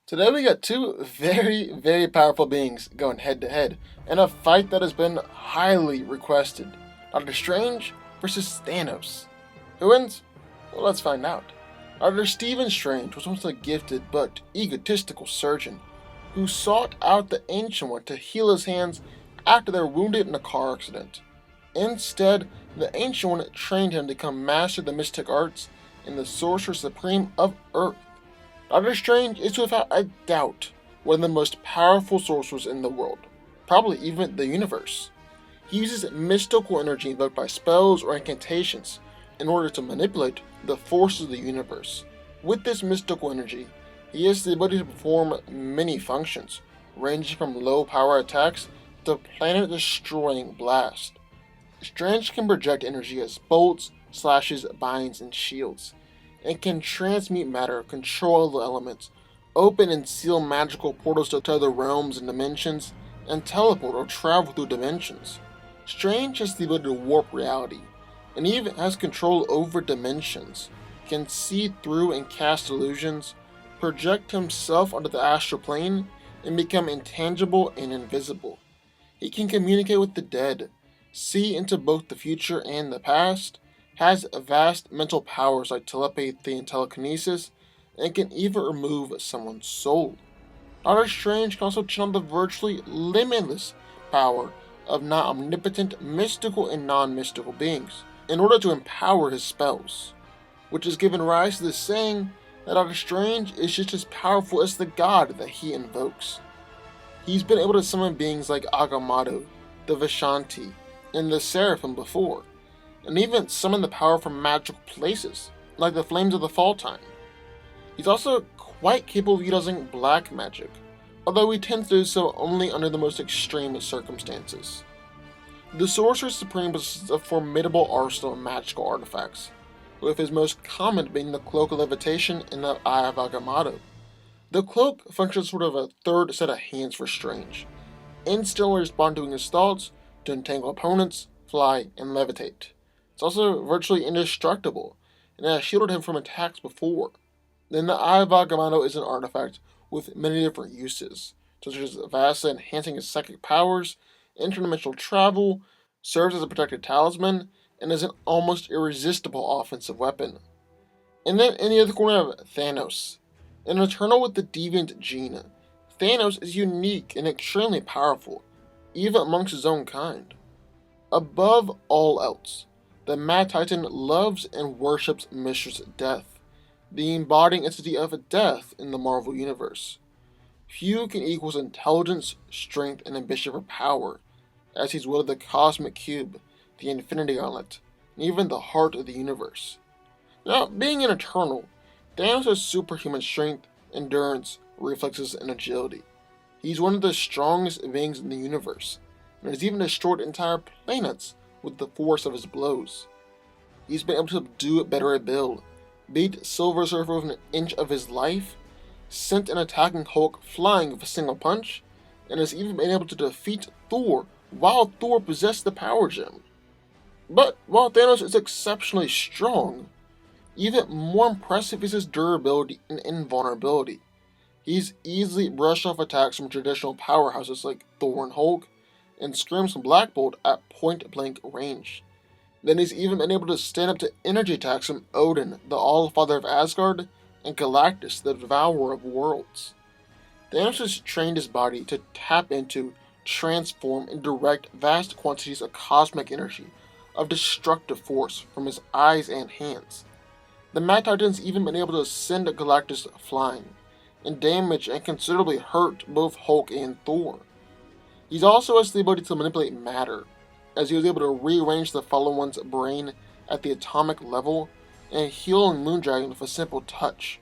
Today we got two very powerful beings going head to head in a fight that has been highly requested. Doctor Strange versus Thanos. Who wins? Well, let's find out. Doctor Stephen Strange was once a gifted but egotistical surgeon who sought out the Ancient One to heal his hands after they were wounded in a car accident. Instead, the Ancient One trained him to become master of the mystic arts and the Sorcerer Supreme of Earth. Doctor Strange is without a doubt one of the most powerful sorcerers in the world, probably even the universe. He uses mystical energy invoked by spells or incantations in order to manipulate the forces of the universe. With this mystical energy, he has the ability to perform many functions, ranging from low power attacks to planet destroying blasts. Strange can project energy as bolts, slashes, binds, and shields, and can transmute matter, control the elements, open and seal magical portals to other realms and dimensions, and teleport or travel through dimensions. Strange has the ability to warp reality, and even has control over dimensions, can see through and cast illusions, project himself onto the astral plane, and become intangible and invisible. He can communicate with the dead, see into both the future and the past, has vast mental powers like telepathy and telekinesis, and can even remove someone's soul. Doctor Strange can also channel the virtually limitless power of non-omnipotent, mystical, and non-mystical beings in order to empower his spells, which has given rise to the saying that Doctor Strange is just as powerful as the god that he invokes. He's been able to summon beings like Agamotto, the Vishanti, and the Seraphim before, and even summon the power from magical places, like the flames of the fall time. He's also quite capable of utilizing black magic, although he tends to do so only under the most extreme circumstances. The Sorcerer Supreme possesses a formidable arsenal of magical artifacts, with his most common being the Cloak of Levitation and the Eye of Agamotto. The cloak functions as sort of a third set of hands for Strange, instantly respond to his thoughts to entangle opponents, fly, and levitate. It's also virtually indestructible, and has shielded him from attacks before. Then the Eye of Agamotto is an artifact with many different uses, such as vastly enhancing his psychic powers, interdimensional travel, serves as a protected talisman, and is an almost irresistible offensive weapon. And then in the other corner of Thanos. An Eternal with the Deviant gene, Thanos is unique and extremely powerful, even amongst his own kind. Above all else, the Mad Titan loves and worships Mistress Death, the embodying entity of death in the Marvel Universe. Few can equal his intelligence, strength, and ambition for power, as he's wielded the Cosmic Cube, the Infinity Gauntlet, and even the heart of the universe. Now, being an Eternal, Thanos has superhuman strength, endurance, reflexes, and agility. He's one of the strongest beings in the universe, and has even destroyed entire planets with the force of his blows. He's been able to subdue better at Bill, beat Silver Surfer within an inch of his life, sent an attacking Hulk flying with a single punch, and has even been able to defeat Thor while Thor possessed the power gem. But while Thanos is exceptionally strong, even more impressive is his durability and invulnerability. He's easily brushed off attacks from traditional powerhouses like Thor and Hulk, and screams from Black Bolt at point-blank range. Then he's even been able to stand up to energy attacks from Odin, the All-Father of Asgard, and Galactus, the Devourer of Worlds. Thanos has trained his body to tap into, transform, and direct vast quantities of cosmic energy, of destructive force, from his eyes and hands. The Mad Titan's even been able to send Galactus flying, and damage and considerably hurt both Hulk and Thor. He also has the ability to manipulate matter, as he was able to rearrange the Fallen One's brain at the atomic level and heal Moondragon with a simple touch.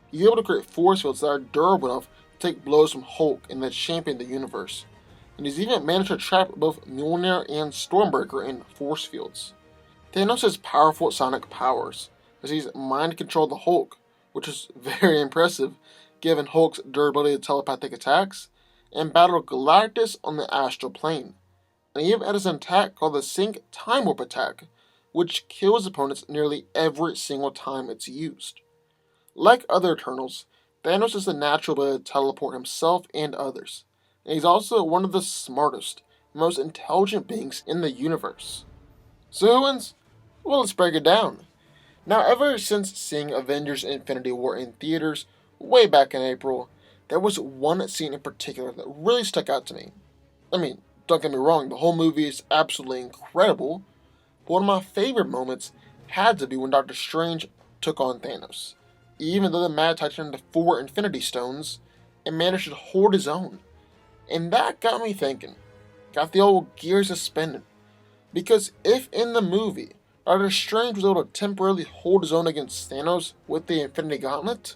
He's able to create force fields that are durable enough to take blows from Hulk and the champion of the universe, and he's even managed to trap both Mjolnir and Stormbreaker in force fields. Thanos has powerful sonic powers, as he's mind-controlled the Hulk, which is very impressive given Hulk's durability to telepathic attacks, and battled Galactus on the astral plane. And he even had an attack called the Sync Time Warp attack, which kills opponents nearly every single time it's used. Like other Eternals, Thanos is the natural way to teleport himself and others, and he's also one of the smartest, most intelligent beings in the universe. So who wins? Well, let's break it down. Now, ever since seeing Avengers Infinity War in theaters way back in April, there was one scene in particular that really stuck out to me. I mean, don't get me wrong, the whole movie is absolutely incredible, but one of my favorite moments had to be when Doctor Strange took on Thanos. Even though the Mad Titan had the 4 Infinity Stones, and managed to hold his own. And that got me thinking, got the old gears a spinning. Because if in the movie, Doctor Strange was able to temporarily hold his own against Thanos with the Infinity Gauntlet,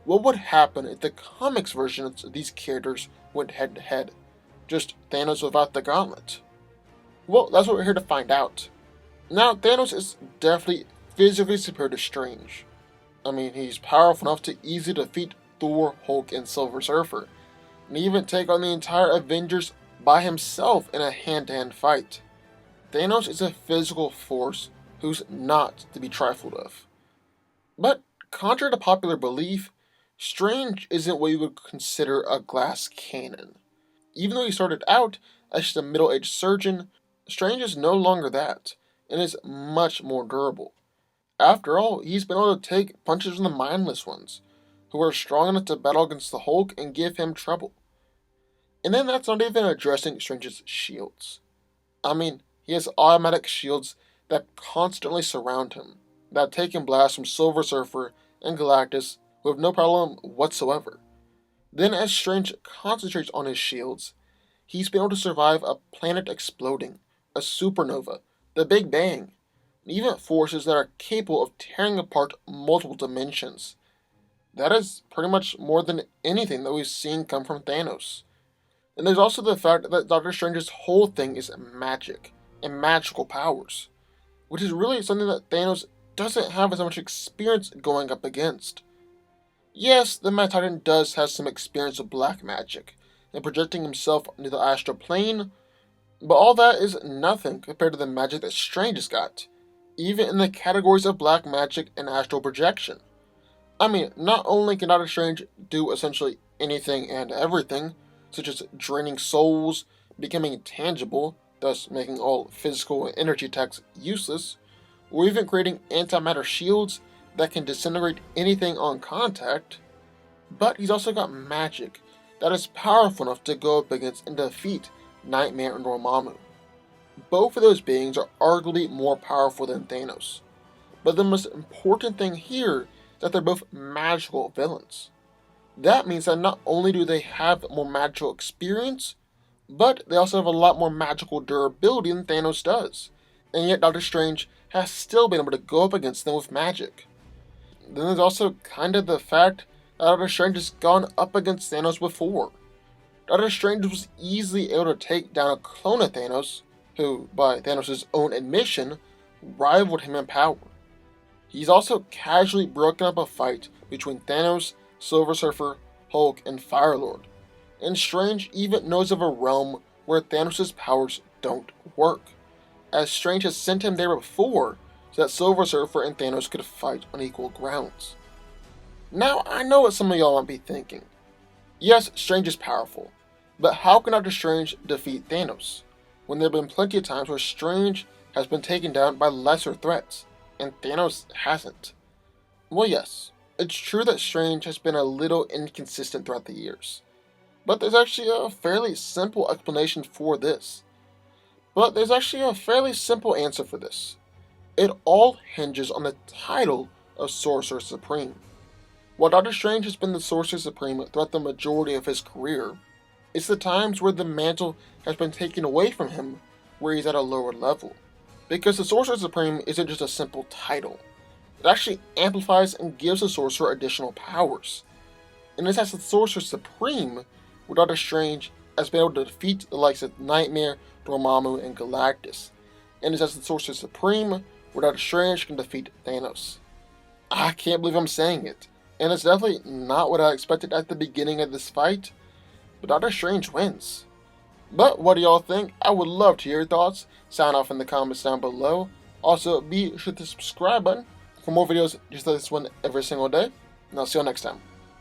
what would happen if the comics versions of these characters went head to head? Just Thanos without the gauntlet? Well, that's what we're here to find out. Now, Thanos is definitely physically superior to Strange. I mean, he's powerful enough to easily defeat Thor, Hulk, and Silver Surfer, and even take on the entire Avengers by himself in a hand-to-hand fight. Thanos is a physical force who's not to be trifled with. But, contrary to popular belief, Strange isn't what you would consider a glass cannon. Even though he started out as just a middle-aged surgeon, Strange is no longer that, and is much more durable. After all, he's been able to take punches from the mindless ones, who are strong enough to battle against the Hulk and give him trouble. And then that's not even addressing Strange's shields. I mean, he has automatic shields that constantly surround him, that take him blasts from Silver Surfer and Galactus with no problem whatsoever. Then as Strange concentrates on his shields, he's been able to survive a planet exploding, a supernova, the Big Bang, and even forces that are capable of tearing apart multiple dimensions. That is pretty much more than anything that we've seen come from Thanos. And there's also the fact that Doctor Strange's whole thing is magic and magical powers, which is really something that Thanos doesn't have as much experience going up against. Yes, the Mad Titan does have some experience with black magic and projecting himself into the astral plane, but all that is nothing compared to the magic that Strange has got, even in the categories of black magic and astral projection. I mean, not only can Doctor Strange do essentially anything and everything, such as draining souls, becoming tangible, thus making all physical and energy attacks useless, or even creating antimatter shields that can disintegrate anything on contact, but he's also got magic that is powerful enough to go up against and defeat Nightmare and Dormammu. Both of those beings are arguably more powerful than Thanos, but the most important thing here is that they're both magical villains. That means that not only do they have more magical experience, but they also have a lot more magical durability than Thanos does, and yet Doctor Strange has still been able to go up against them with magic. Then there's also kind of the fact that Doctor Strange has gone up against Thanos before. Doctor Strange was easily able to take down a clone of Thanos, who, by Thanos' own admission, rivaled him in power. He's also casually broken up a fight between Thanos, Silver Surfer, Hulk, and Firelord, and Strange even knows of a realm where Thanos' powers don't work, as Strange has sent him there before so that Silver Surfer and Thanos could fight on equal grounds. Now, I know what some of y'all might be thinking. Yes, Strange is powerful, but how can Doctor Strange defeat Thanos, when there have been plenty of times where Strange has been taken down by lesser threats, and Thanos hasn't? Well, yes, it's true that Strange has been a little inconsistent throughout the years, but there's actually a fairly simple explanation for this. But there's actually a fairly simple answer for this. It all hinges on the title of Sorcerer Supreme. While Doctor Strange has been the Sorcerer Supreme throughout the majority of his career, it's the times where the mantle has been taken away from him where he's at a lower level. Because the Sorcerer Supreme isn't just a simple title. It actually amplifies and gives the Sorcerer additional powers. And it's as the Sorcerer Supreme where Doctor Strange has been able to defeat the likes of Nightmare, Dormammu, and Galactus. And it's as the Sorcerer Supreme where Doctor Strange can defeat Thanos. I can't believe I'm saying it, and it's definitely not what I expected at the beginning of this fight, but Doctor Strange wins. But what do y'all think? I would love to hear your thoughts. Sound off in the comments down below. Also, be sure to subscribe button for more videos just like this one every single day, and I'll see you next time.